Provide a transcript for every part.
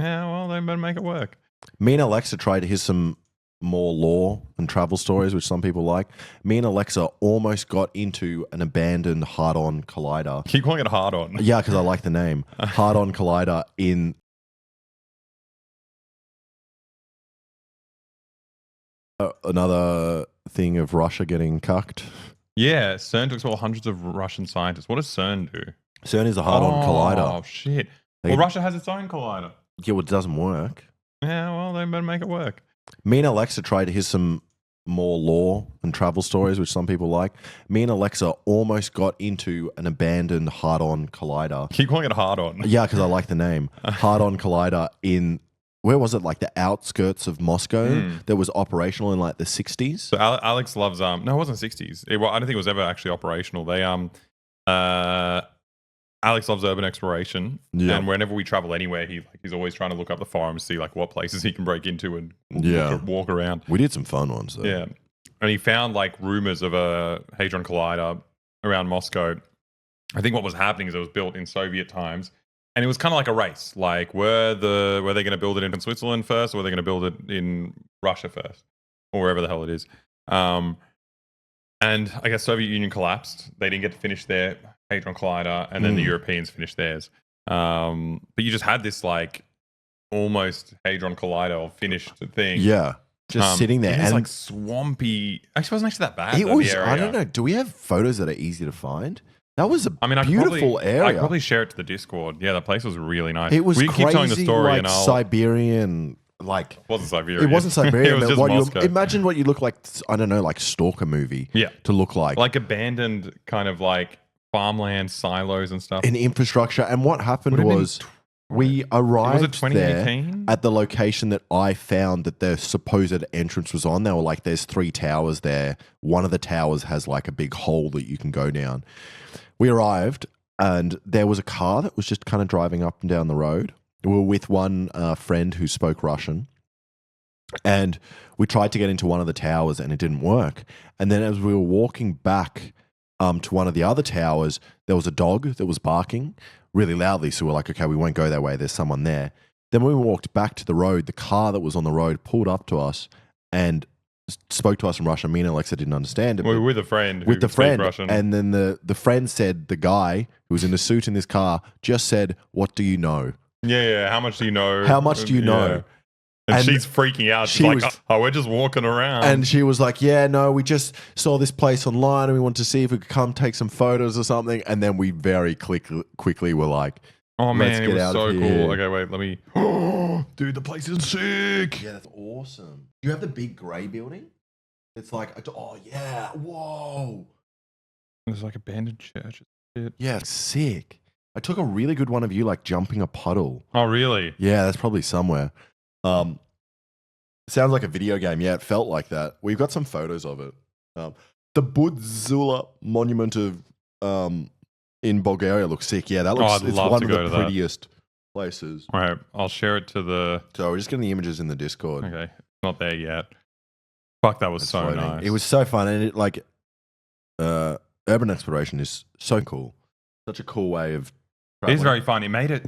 Yeah, well, they better make it work. Me and Alexa tried. Here's some more lore and travel stories, which some people like. Me and Alexa almost got into an abandoned hard-on collider. Keep calling it hard on. Yeah, because I like the name. Hard-on collider in another thing of Russia getting cucked. Yeah, CERN took all hundreds of Russian scientists. What does CERN do? CERN is a hard-on collider. Oh, shit. Well, Russia has its own collider. Yeah, well, it doesn't work. Yeah, well, they better make it work. Me and Alexa tried. Here's some more lore and travel stories, which some people like. Me and Alexa almost got into an abandoned hard-on collider. Keep calling it hard on. Yeah, because I like the name. Hard-on collider in, where was it? Like the outskirts of Moscow that was operational in like the 60s. So Alex loves, no, it wasn't 60s. I don't think it was ever actually operational. They, Alex loves urban exploration, and whenever we travel anywhere, he's always trying to look up the forums, see like what places he can break into and walk around. We did some fun ones though. Yeah, and he found like rumors of a Hadron Collider around Moscow. I think what was happening is it was built in Soviet times, and it was kind of like a race. Like, were they going to build it in Switzerland first, or were they going to build it in Russia first, or wherever the hell it is? And I guess Soviet Union collapsed. They didn't get to finish their Hadron Collider, and then the Europeans finished theirs. But you just had this like almost Hadron Collider or finished thing. Yeah, just sitting there. It's like swampy. Actually, it wasn't actually that bad. It was. I don't know. Do we have photos that are easy to find? That was a beautiful area. I'd probably share it to the Discord. Yeah, that place was really nice. It was we crazy, keep telling the story, like and I'll. Like It wasn't Siberia. It wasn't Siberia. It was just Moscow. Imagine what you look like. I don't know, like Stalker movie. Yeah, to look like abandoned kind of like farmland silos and stuff. In infrastructure. And what happened was we arrived there at the location that I found that the supposed entrance was on. They were like, there's 3 towers there. One of the towers has like a big hole that you can go down. We arrived and there was a car that was just kind of driving up and down the road. We were with one friend who spoke Russian. And we tried to get into one of the towers and it didn't work. And then as we were walking back to one of the other towers, there was a dog that was barking really loudly. So we're like, okay, we won't go that way. There's someone there. Then when we walked back to the road, the car that was on the road pulled up to us and spoke to us in Russian. Me and Alexa didn't understand it. We were with a friend. With the friend. Russian. And then the friend said, the guy who was in the suit in this car just said, "What do you know?" Yeah. How much do you know? How much do you know? Yeah. And she's freaking out. She's like, we're just walking around. And she was like, yeah, no, we just saw this place online and we wanted to see if we could come take some photos or something. And then we very quickly were like, oh man, it was so cool. Okay, wait, let me. Dude, the place is sick. Yeah, that's awesome. You have the big grey building? It's like, oh yeah, whoa. There's like abandoned churches. Yeah, sick. I took a really good one of you like jumping a puddle. Oh, really? Yeah, that's probably somewhere. Sounds like a video game. Yeah, it felt like that. We've got some photos of it. The Budzula monument of in Bulgaria looks sick. Yeah, that looks. It's one of the prettiest places. All right, I'll share it to the. So we're just getting the images in the Discord. Okay, not there yet. Fuck, that was so nice. It was so fun, and it like urban exploration is so cool. Such a cool way of. It is very fun. It made it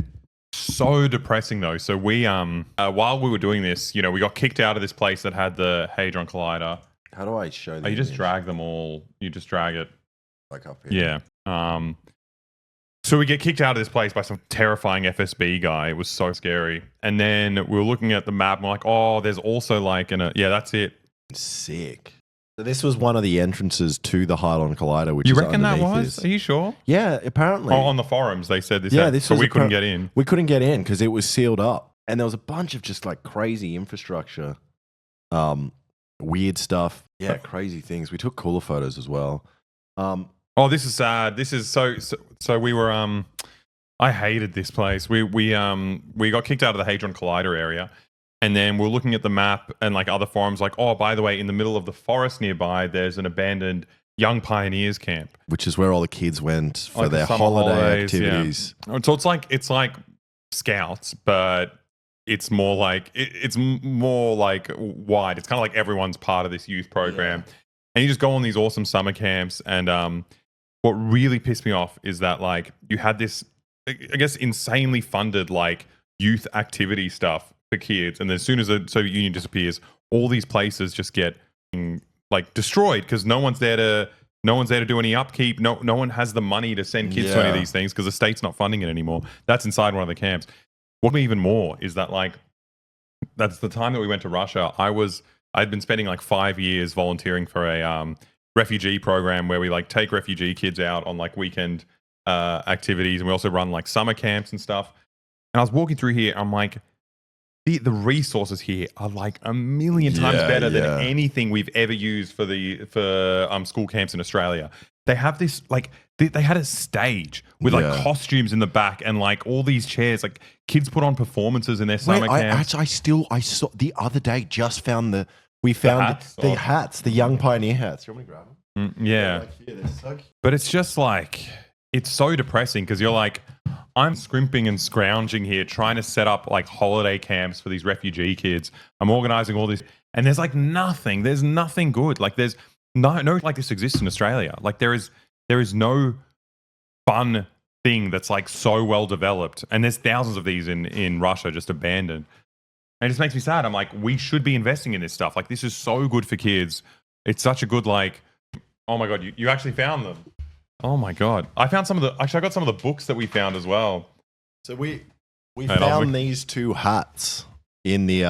so depressing though. So we while we were doing this, we got kicked out of this place that had the Hadron Collider. How do I show them? You just drag them all. You just drag it. Like up here. Yeah. So we get kicked out of this place by some terrifying FSB guy. It was so scary. And then we were looking at the map and we're like, oh, there's also like yeah, that's it. Sick. So this was one of the entrances to the Hadron Collider, which you reckon that was? Are you sure? Yeah, apparently. Oh, on the forums they said this. Yeah, this so we couldn't get in. We couldn't get in because it was sealed up, and there was a bunch of just like crazy infrastructure, weird stuff. Yeah, crazy things. We took cooler photos as well. Oh, this is sad. This is so we were I hated this place. We got kicked out of the Hadron Collider area. And then we're looking at the map and like other forums like, oh, by the way, in the middle of the forest nearby, there's an abandoned Young Pioneers camp. Which is where all the kids went for like their holiday activities. Yeah. So it's like Scouts, but it's more like, it's more like wide. It's kind of like everyone's part of this youth program. Yeah. And you just go on these awesome summer camps. And what really pissed me off is that like you had this, I guess, insanely funded like youth activity stuff for kids, and then as soon as the Soviet Union disappears, all these places just get like destroyed because no one's there to do any upkeep. No one has the money to send kids to any of these things because the state's not funding it anymore. That's inside one of the camps. What even more is that like that's the time that we went to Russia. I'd been spending like 5 years volunteering for a refugee program where we like take refugee kids out on like weekend activities, and we also run like summer camps and stuff. And I was walking through here, I'm like, the resources here are like a million times better than anything we've ever used for school camps in Australia. They have this like they had a stage with like costumes in the back and like all these chairs. Like kids put on performances in their summer camps. I saw the other day. Just found the hats, the Young Pioneer hats. You want me to grab them? Yeah, like here, they're so cute. But it's just like it's so depressing because you're like, I'm scrimping and scrounging here trying to set up like holiday camps for these refugee kids. I'm organizing all this, and there's like nothing. There's nothing good. Like there's no like this exists in Australia. Like there is no fun thing that's like so well developed, and there's thousands of these in Russia just abandoned. And it just makes me sad. I'm like, we should be investing in this stuff. Like this is so good for kids. It's such a good like. Oh my god, you actually found them. Oh my god, I found I got some of the books that we found as well. So we found these two hats in the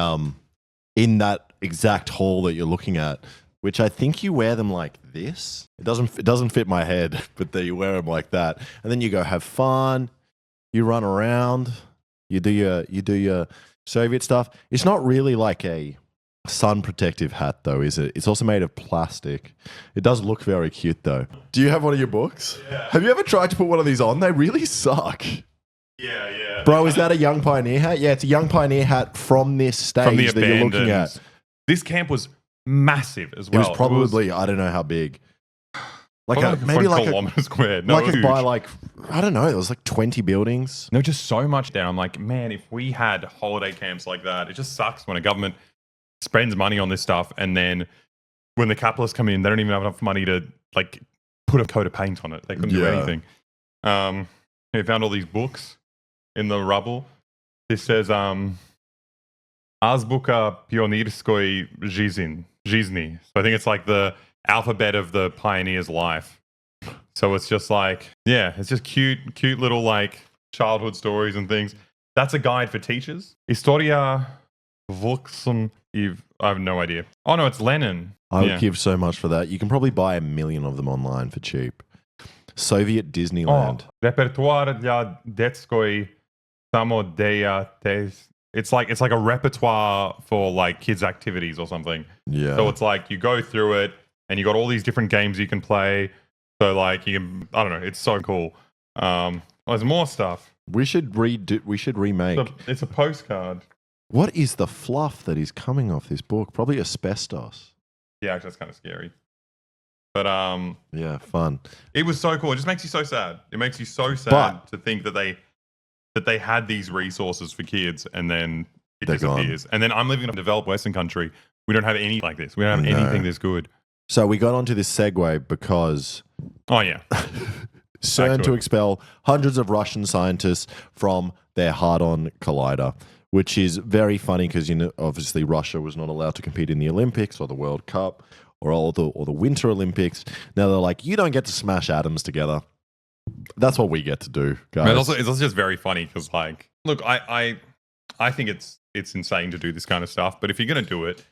in that exact hall that you're looking at, which I think you wear them like this. It doesn't fit my head, but you wear them like that, and then you go have fun. You run around. You do your Soviet stuff. It's not really like a sun protective hat though, is it? It's also made of plastic. It does look very cute though. Do you have one of your books? Yeah. Have you ever tried to put one of these on? They really suck. Yeah. Bro, is that a Young Pioneer hat? Yeah, it's a Young Pioneer hat from this stage that you're looking at. This camp was massive as well. It was probably, I don't know how big. Maybe like a kilometer square. No, I don't know, there was like 20 buildings. No, just so much there. I'm like, man, if we had holiday camps like that, it just sucks when a government spends money on this stuff, and then when the capitalists come in, they don't even have enough money to like put a coat of paint on it. They couldn't do anything. We found all these books in the rubble. This says Azbuka Pionirskoi Жизни. So I think it's like the alphabet of the pioneer's life. So it's just like, it's just cute little like childhood stories and things. That's a guide for teachers. Historia Voxum. I have no idea. Oh no, it's Lenin. I would give so much for that. You can probably buy 1 million of them online for cheap. Soviet Disneyland. Repertoire для детской самодеятельности. It's like a repertoire for like kids' activities or something. Yeah. So it's like you go through it and you got all these different games you can play. So like you can, I don't know, it's so cool. There's more stuff. We should remake. It's a postcard. What is the fluff that is coming off this book? Probably asbestos. Yeah, actually, that's kind of scary. But yeah, fun. It was so cool. It just makes you so sad. It makes you so sad to think that they had these resources for kids, and then it disappears. And then I'm living in a developed Western country. We don't have any like this. We don't have anything this good. So we got onto this segue because CERN to expel hundreds of Russian scientists from their Hadron Collider, which is very funny because obviously Russia was not allowed to compete in the Olympics or the World Cup or the Winter Olympics. Now they're like, you don't get to smash atoms together. That's what we get to do, guys. It's also just very funny because, like, look, I think it's insane to do this kind of stuff. But if you're going to do it,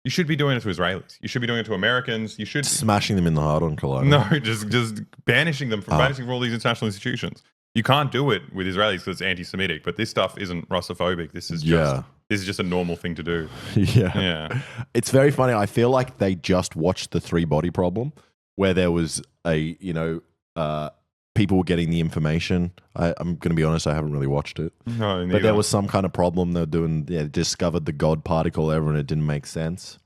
you should be doing it to Israelis. You should be doing it to Americans. You should smashing them in the Hadron Collider. No, just banishing them from all these international institutions. You can't do it with Israelis because it's anti-Semitic. But this stuff isn't Russophobic. This is just a normal thing to do. Yeah. It's very funny. I feel like they just watched the 3-body problem, where there was people were getting the information. I'm going to be honest, I haven't really watched it. No, but there was some kind of problem they're doing. They discovered the God particle ever, and it didn't make sense.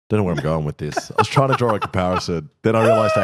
Don't know where I'm going with this. I was trying to draw a comparison. Then I realized I